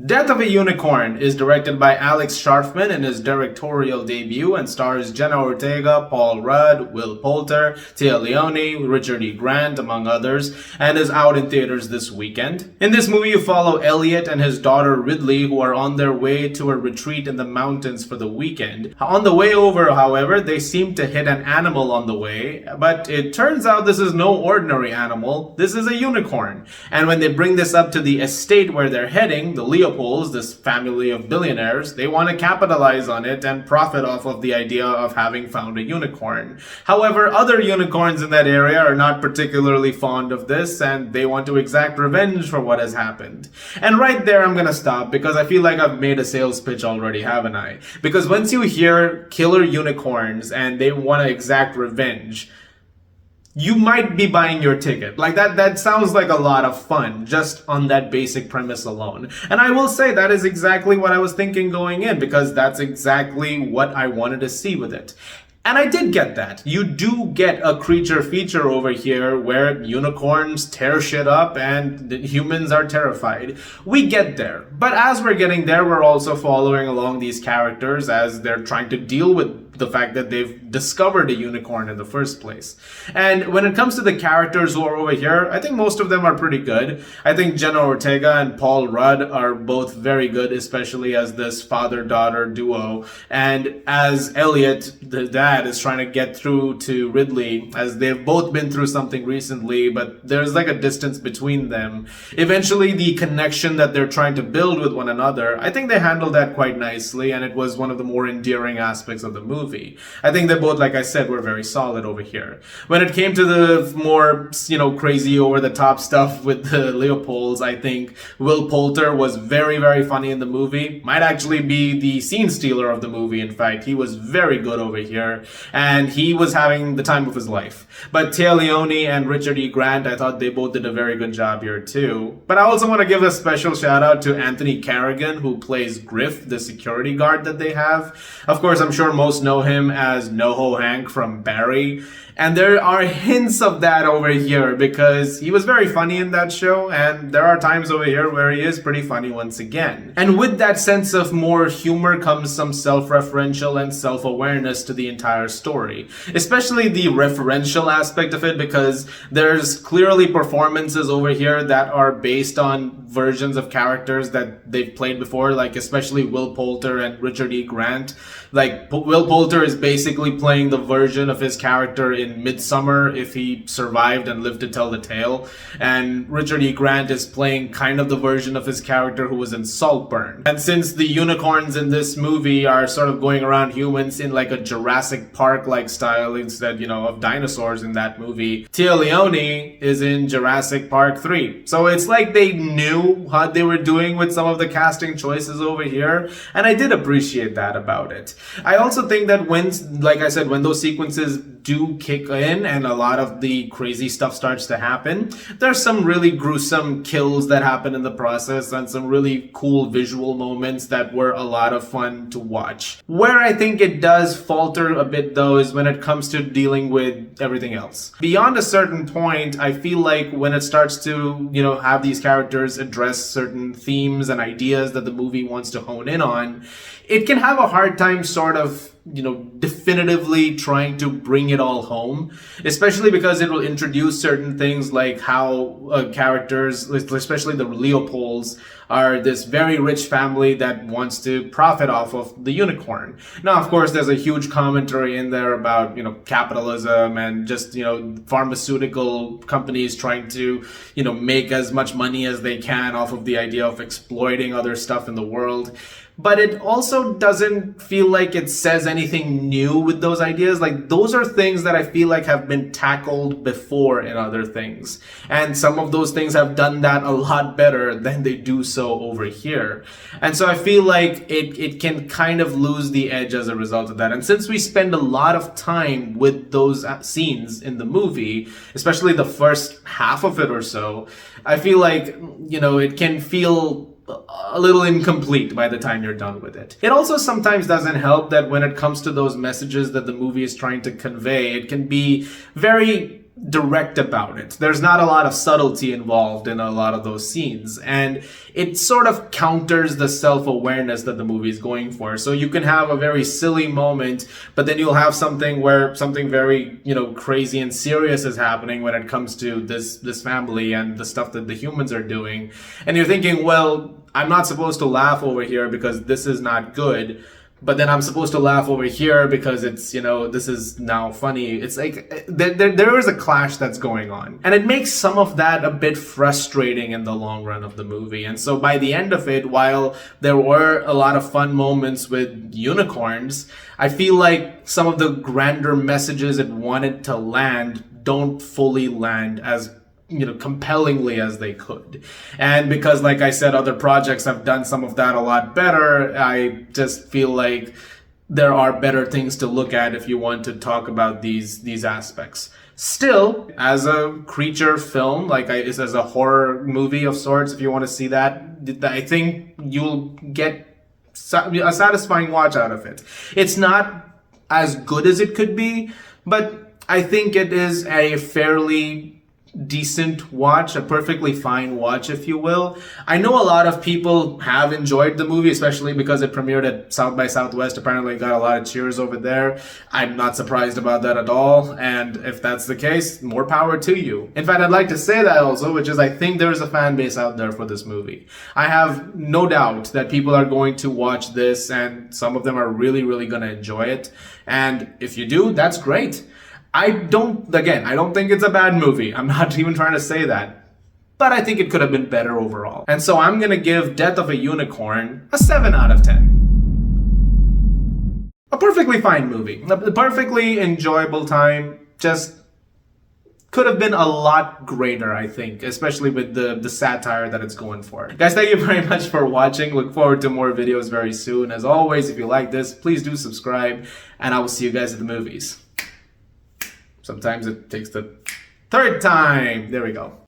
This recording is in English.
Death of a Unicorn is directed by Alex Sharfman in his directorial debut and stars Jenna Ortega, Paul Rudd, Will Poulter, Tia Leone, Richard E. Grant, among others, and is out in theaters this weekend. In this movie, you follow Elliot and his daughter Ridley, who are on their way to a retreat in the mountains for the weekend. On the way over, however, they seem to hit an animal on the way, but it turns out this is no ordinary animal. This is a unicorn. And when they bring this up to the estate where they're heading, the Leopolds, this family of billionaires, they want to capitalize on it and profit off of the idea of having found a unicorn. However, other unicorns in that area are not particularly fond of this, and they want to exact revenge for what has happened. And right there I'm gonna stop, because I feel like I've made a sales pitch already, haven't I? Because once you hear killer unicorns and they want to exact revenge, you might be buying your ticket. Like that sounds like a lot of fun just on that basic premise alone. And I will say that is exactly what I was thinking going in, because that's exactly what I wanted to see with it. And I did get that. You do get a creature feature over here where unicorns tear shit up and the humans are terrified. We get there. But as we're getting there, we're also following along these characters as they're trying to deal with the fact that they've discovered a unicorn in the first place. And when it comes to the characters who are over here, I think most of them are pretty good. I think Jenna Ortega and Paul Rudd are both very good, especially as this father-daughter duo. And as Elliot, the dad, is trying to get through to Ridley, as they've both been through something recently, but there's like a distance between them. Eventually, the connection that they're trying to build with one another, I think they handled that quite nicely, and it was one of the more endearing aspects of the movie. I think they both, like I said, were very solid over here. When it came to the more, crazy over-the-top stuff with the Leopolds, I think Will Poulter was very, very funny in the movie. Might actually be the scene stealer of the movie, in fact. He was very good over here, and he was having the time of his life. But Tia Leone and Richard E. Grant, I thought they both did a very good job here too. But I also want to give a special shout out to Anthony Carrigan, who plays Griff, the security guard that they have. Of course, I'm sure most know him as NoHo Hank from Barry. And there are hints of that over here because he was very funny in that show, and there are times over here where he is pretty funny once again. And with that sense of more humor comes some self-referential and self-awareness to the entire story. Especially the referential aspect of it, because there's clearly performances over here that are based on versions of characters that they've played before, like especially Will Poulter and Richard E. Grant. Like, Will Poulter is basically playing the version of his character in Midsummer if he survived and lived to tell the tale. And Richard E. Grant is playing kind of the version of his character who was in Saltburn. And since the unicorns in this movie are sort of going around humans in like a Jurassic Park-like style instead, of dinosaurs in that movie, Tia Leone is in Jurassic Park 3. So it's like they knew what they were doing with some of the casting choices over here, and I did appreciate that about it. I also think that when, like I said, when those sequences do kick in and a lot of the crazy stuff starts to happen, there's some really gruesome kills that happen in the process and some really cool visual moments that were a lot of fun to watch. Where I think it does falter a bit though is when it comes to dealing with everything else. Beyond a certain point, I feel like when it starts to, have these characters address certain themes and ideas that the movie wants to hone in on, it can have a hard time sort of definitively trying to bring it all home, especially because it will introduce certain things like how characters, especially the Leopolds, are this very rich family that wants to profit off of the unicorn. Now, of course, there's a huge commentary in there about, capitalism and just, pharmaceutical companies trying to, make as much money as they can off of the idea of exploiting other stuff in the world. But it also doesn't feel like it says anything new with those ideas. Like, those are things that I feel like have been tackled before in other things. And some of those things have done that a lot better than they do so over here. And so I feel like it can kind of lose the edge as a result of that. And since we spend a lot of time with those scenes in the movie, especially the first half of it or so, I feel like, it can feel a little incomplete by the time you're done with it. It also sometimes doesn't help that when it comes to those messages that the movie is trying to convey, it can be very direct about it. There's not a lot of subtlety involved in a lot of those scenes, and it sort of counters the self-awareness that the movie is going for. So you can have a very silly moment, but then you'll have something where something very, crazy and serious is happening when it comes to this family and the stuff that the humans are doing. And you're thinking, well, I'm not supposed to laugh over here because this is not good. But then I'm supposed to laugh over here because it's, this is now funny. It's like there is a clash that's going on. And it makes some of that a bit frustrating in the long run of the movie. And so by the end of it, while there were a lot of fun moments with unicorns, I feel like some of the grander messages it wanted to land don't fully land as compellingly as they could. And because, like I said, other projects have done some of that a lot better, I just feel like there are better things to look at if you want to talk about these aspects. Still, as a creature film, as a horror movie of sorts, if you want to see that, I think you'll get a satisfying watch out of it. It's not as good as it could be, but I think it is a fairly decent watch, a perfectly fine watch, if you will. I know a lot of people have enjoyed the movie, especially because it premiered at South by Southwest. Apparently it got a lot of cheers over there. I'm not surprised about that at all, and if that's the case, more power to you. In fact, I'd like to say that also, which is I think there's a fan base out there for this movie. I have no doubt that people are going to watch this, and some of them are really, really going to enjoy it. And if you do, that's great. I don't think it's a bad movie. I'm not even trying to say that. But I think it could have been better overall. And so I'm going to give Death of a Unicorn a 7 out of 10. A perfectly fine movie. A perfectly enjoyable time. Just could have been a lot greater, I think, especially with the satire that it's going for. Guys, thank you very much for watching. Look forward to more videos very soon. As always, if you like this, please do subscribe, and I will see you guys at the movies. Sometimes it takes the third time. There we go.